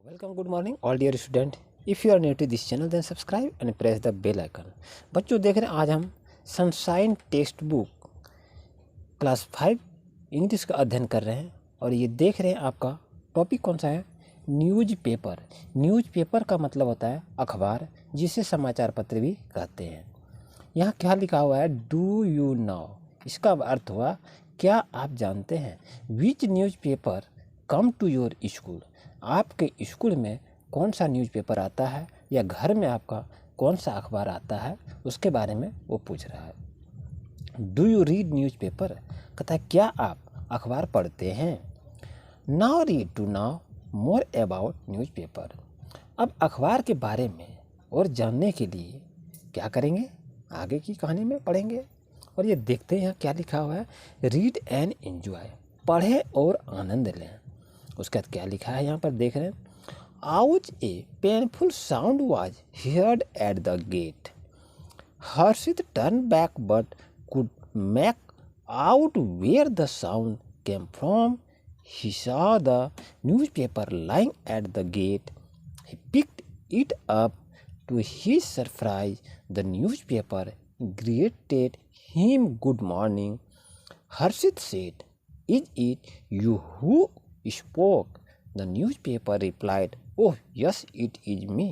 Welcome, good morning all dear student. If you are new to this channel then subscribe and press the bell icon. बच्चों देख रहे हैं आज हम sunshine text book class 5 English का अध्ययन कर रहे हैं और ये देख रहे हैं आपका टॉपिक कौन सा है, न्यूज़पेपर। न्यूज़पेपर का मतलब होता है अखबार, जिसे समाचार पत्र भी कहते हैं। यहाँ क्या लिखा हुआ है, डू यू नो, इसका अर्थ हुआ क्या आप जानते हैं। Which newspaper come to your school, आपके स्कूल में कौन सा न्यूज़पेपर आता है या घर में आपका कौन सा अखबार आता है, उसके बारे में वो पूछ रहा है। डू यू रीड न्यूज़पेपर, कहता है क्या आप अखबार पढ़ते हैं। Now read to now more about newspaper, अब अखबार के बारे में और जानने के लिए क्या करेंगे, आगे की कहानी में पढ़ेंगे। और ये देखते हैं यहाँ क्या लिखा हुआ है, रीड एंड एंजॉय, पढ़ें और आनंद लें। उसके बाद क्या लिखा है यहाँ पर देख रहे हैं, ouch a painful sound was heard at the gate, Harshit turn back but could make out where the sound came from. He saw the newspaper lying at the gate. He picked it up. To his surprise, the newspaper greeted him good morning. Harshit said, "Is it you who spoke?" The newspaper replied, "Oh, yes, it is me."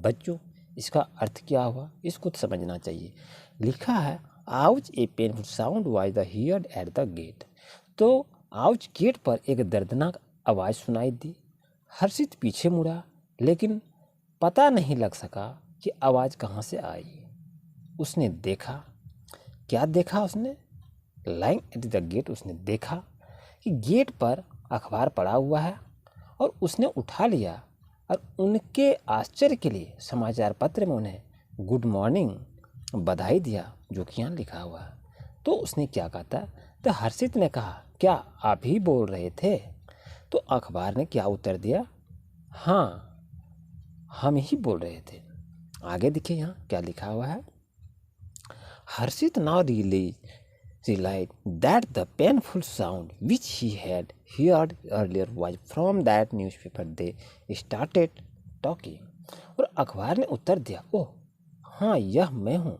बच्चों इसका अर्थ क्या हुआ, इसको समझना चाहिए। लिखा है ouch a painful sound was the heard at the gate, तो आउच गेट पर एक दर्दनाक आवाज़ सुनाई दी। हर्षित पीछे मुड़ा, लेकिन पता नहीं लग सका कि आवाज़ कहाँ से आई। उसने देखा, क्या देखा उसने, लाइंग एट द गेट, उसने देखा कि गेट पर अखबार पड़ा हुआ है और उसने उठा लिया और उनके आश्चर्य के लिए समाचार पत्र में उन्हें गुड मॉर्निंग, बधाई दिया, जो कि यहाँ लिखा हुआ है। तो उसने क्या कहा था, तो हर्षित ने कहा क्या आप ही बोल रहे थे। तो अखबार ने क्या उत्तर दिया, हाँ हम ही बोल रहे थे। आगे देखिए यहाँ क्या लिखा हुआ है, हर्षित now realized that the painful sound which he had heard earlier was from that newspaper. They started talking. और अखबार ने उत्तर दिया, ओह हाँ यह मैं हूँ।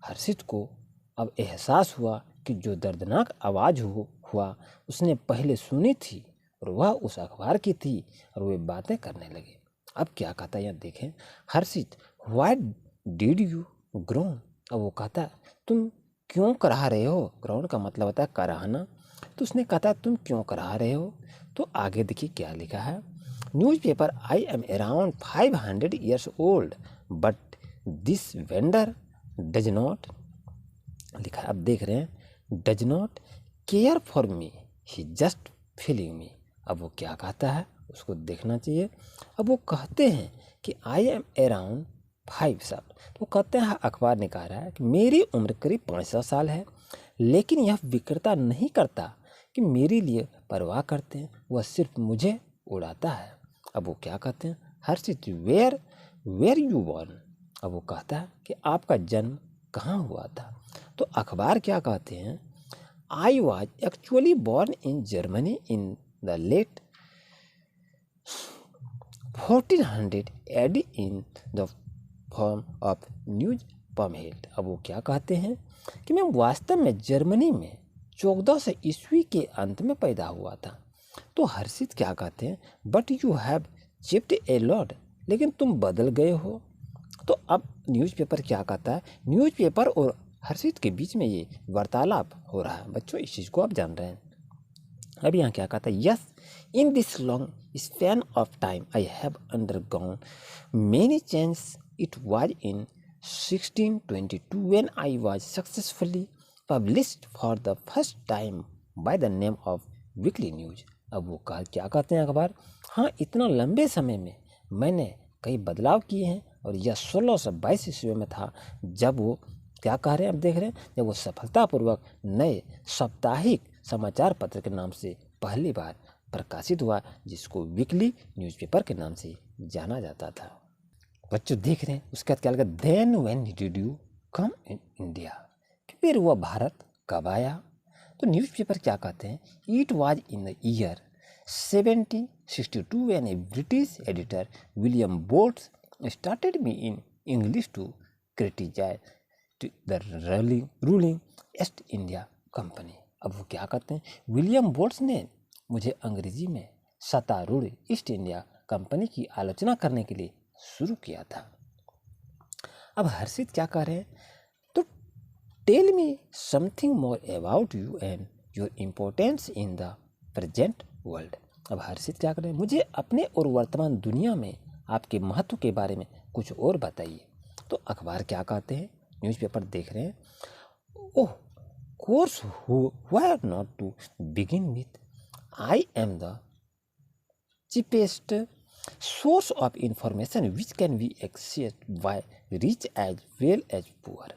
हर्षित को अब एहसास हुआ कि जो दर्दनाक आवाज़ हुआ उसने पहले सुनी थी और वह उस अखबार की थी, और वे बातें करने लगे। अब क्या कहता है यहाँ देखें, हर्षित व्हाई डिड यू ग्रोन, अब वो कहता तुम क्यों कराह रहे हो। ग्राउंड का मतलब होता है कराहना, तो उसने कहा तुम क्यों कराह रहे हो। तो आगे देखिए क्या लिखा है, newspaper I am around 500 years old but this vendor does not, लिखा है, अब देख रहे हैं, does not care for me, he just feeling me. अब वो क्या कहता है उसको देखना चाहिए। अब वो कहते हैं कि आई एम अराउंड 5 साल, तो कहते हैं अखबार ने कहा रहा है कि मेरी उम्र करीब 500 साल है, लेकिन यह विक्रेता नहीं करता कि मेरे लिए परवाह करते हैं, वह सिर्फ मुझे उड़ाता है। अब वो क्या कहते हैं, हर्षित वेयर यू बॉर्न, अब वो कहता है कि आपका जन्म कहाँ हुआ था। तो अखबार क्या कहते हैं, I was actually born in Germany in the late 1400 AD in the form of news pamphlet. अब वो क्या कहते हैं कि मैं वास्तव में जर्मनी में 1400 ईस्वी के अंत में पैदा हुआ था। तो हर्षित क्या कहते हैं, but you have chipped a lot, लेकिन तुम बदल गए हो। तो अब न्यूज़पेपर क्या कहता है, न्यूज़पेपर और हर्षित के बीच में ये वार्तालाप हो रहा है। बच्चों इस चीज़ को आप जान रहे हैं। अब यहाँ क्या कहता है, yes in this long span of time I have undergone many changes. It was in 1622 when I was successfully published for the first time by the name of Weekly News. अब वो क्या कहते हैं अखबार, हाँ इतना लंबे समय में मैंने कई बदलाव किए हैं, और यह 1622 ईस्वी में था जब वो क्या कह रहे हैं, अब देख रहे हैं, जब वो सफलतापूर्वक नए साप्ताहिक समाचार पत्र के नाम से पहली बार प्रकाशित हुआ, जिसको वीकली न्यूज़पेपर के नाम से जाना जाता था। बच्चों देख रहे हैं उसके बाद क्या लगा, then when did you come in India, फिर वह भारत कब आया। तो न्यूज़पेपर क्या कहते हैं, it was in the year 1762 when a British editor, William Bowles, started me in English to criticize the ruling East India Company. अब वो क्या करते हैं, विलियम बोल्ट्स ने मुझे अंग्रेजी में सत्तारूढ़ ईस्ट इंडिया कंपनी की आलोचना करने के लिए शुरू किया था। अब हर्षित क्या कह रहे हैं, तो tell me something more about you and your importance in the present world. अब हर्षित क्या कर रहे हैं, मुझे अपने और वर्तमान दुनिया में आपके महत्व के बारे में कुछ और बताइए। तो अखबार क्या कहते हैं, न्यूज़पेपर देख रहे हैं, of course why not to begin with, I am the cheapest source of information which can be accessed by rich as well as poor।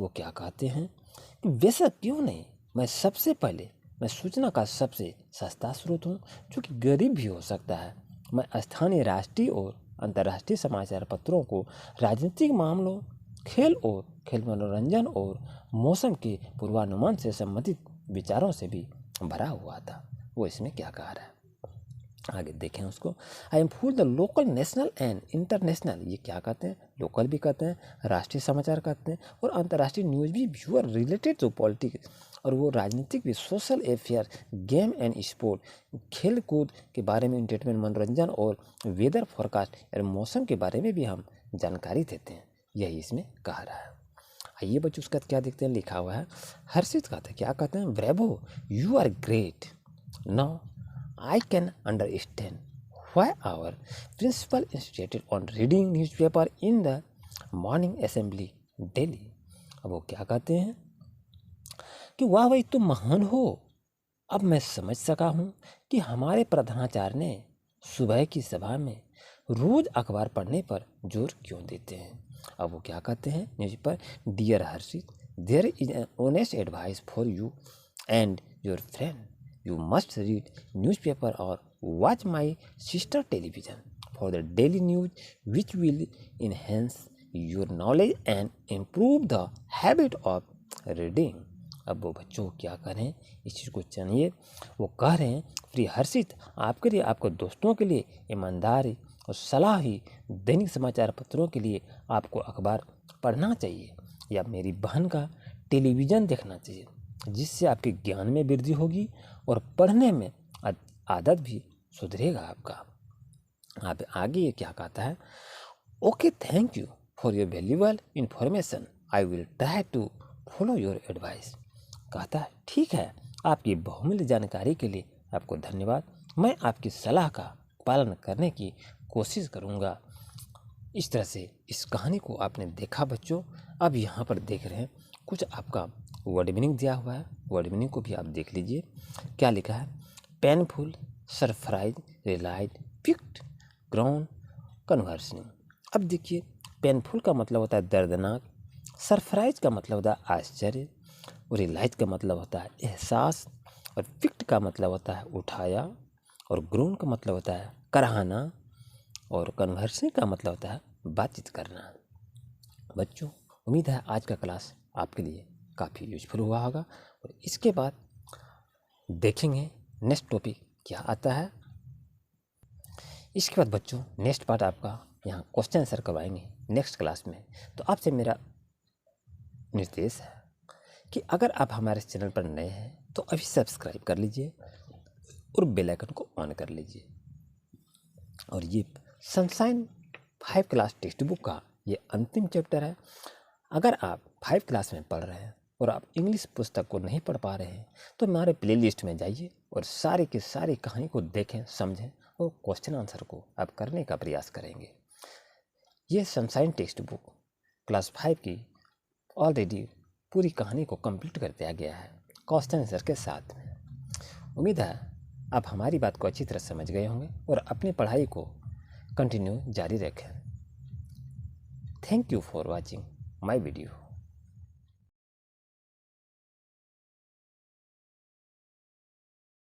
वो क्या कहते हैं कि बेशक क्यों नहीं, मैं सूचना का सबसे सस्ता स्रोत हूँ जो कि गरीब भी हो सकता है। मैं स्थानीय, राष्ट्रीय और अंतर्राष्ट्रीय समाचार पत्रों को राजनीतिक मामलों, खेल मनोरंजन और मौसम के पूर्वानुमान से संबंधित विचारों से भी भरा हुआ था। वो इसमें क्या कह रहा है, आगे देखें उसको। I am full the local, national and international. ये क्या कहते हैं, लोकल भी कहते हैं, राष्ट्रीय समाचार कहते हैं और अंतर्राष्ट्रीय न्यूज़ भी व्यूअर रिलेटेड टू पॉलिटिक्स, और वो राजनीतिक भी, social affair, game and sport, खेल कूद के बारे में, एंटरटेनमेंट मनोरंजन और वेदर फोरकास्ट और मौसम के बारे में भी हम जानकारी देते हैं। यही इसमें कह रहा है। आइए बच्चों उसका क्या देखते हैं, लिखा हुआ है, हर्षित कहते हैं, क्या कहते हैं, bravo you are great, now I can understand why our principal insisted on reading newspaper in the morning assembly daily। अब वो क्या कहते हैं कि वाह भाई तुम महान हो, अब मैं समझ सका हूँ कि हमारे प्रधानाचार्य ने सुबह की सभा में रोज अखबार पढ़ने पर जोर क्यों देते हैं। अब वो क्या कहते हैं न्यूज़ पर, dear Harshit, there is an honest advice for you and your friend, you must read newspaper or watch my sister television for the daily news which will enhance your knowledge and improve the habit of reading। अब वो बच्चों क्या करें, इस चीज़ को चाहिए। वो कह रहे हैं, प्रिय हर्षित, आपके लिए, आपके दोस्तों के लिए ईमानदारी और सलाह ही दैनिक समाचार पत्रों के लिए आपको अखबार पढ़ना चाहिए या मेरी बहन का टेलीविज़न देखना चाहिए, जिससे आपके ज्ञान में वृद्धि होगी और पढ़ने में आदत भी सुधरेगा आपका। आप आगे ये क्या कहता है, okay thank you for your valuable information, I will try to follow your advice. कहता है ठीक है, आपकी बहुमूल्य जानकारी के लिए आपको धन्यवाद, मैं आपकी सलाह का पालन करने की कोशिश करूँगा। इस तरह से इस कहानी को आपने देखा बच्चों। अब यहाँ पर देख रहे हैं कुछ आपका वर्ड मीनिंग दिया हुआ है, वर्ड मीनिंग को भी आप देख लीजिए। क्या लिखा है, painful, surprise, realise, picked, ground, conversing. अब देखिए, पेनफुल का मतलब होता है दर्दनाक, सरप्राइज का मतलब होता है आश्चर्य, और रिलाइज का मतलब होता है एहसास, और पिक्ड का मतलब होता है उठाया, और ग्राउंड का मतलब होता है कराहना, और कन्वर्सिंग का मतलब होता है बातचीत करना। बच्चों उम्मीद है आज का क्लास आपके लिए काफ़ी यूजफुल हुआ होगा, और इसके बाद देखेंगे नेक्स्ट टॉपिक क्या आता है। इसके बाद बच्चों नेक्स्ट पार्ट आपका यहाँ क्वेश्चन आंसर करवाएंगे नेक्स्ट क्लास में। तो आपसे मेरा निर्देश है कि अगर आप हमारे चैनल पर नए हैं तो अभी सब्सक्राइब कर लीजिए और बेल आइकन को ऑन कर लीजिए। और ये सनशाइन 5 क्लास टेक्स्ट बुक का ये अंतिम चैप्टर है। अगर आप 5 क्लास में पढ़ रहे हैं और आप इंग्लिश पुस्तक को नहीं पढ़ पा रहे हैं तो हमारे प्लेलिस्ट में जाइए और सारी की सारी कहानी को देखें, समझें और क्वेश्चन आंसर को आप करने का प्रयास करेंगे। ये सनशाइन टेक्स्ट बुक क्लास 5 की ऑलरेडी पूरी कहानी को कंप्लीट कर दिया गया है क्वेश्चन आंसर के साथ में। उम्मीद है आप हमारी बात को अच्छी तरह समझ गए होंगे और अपनी पढ़ाई को कंटिन्यू जारी रखें। Thank you for watching my video.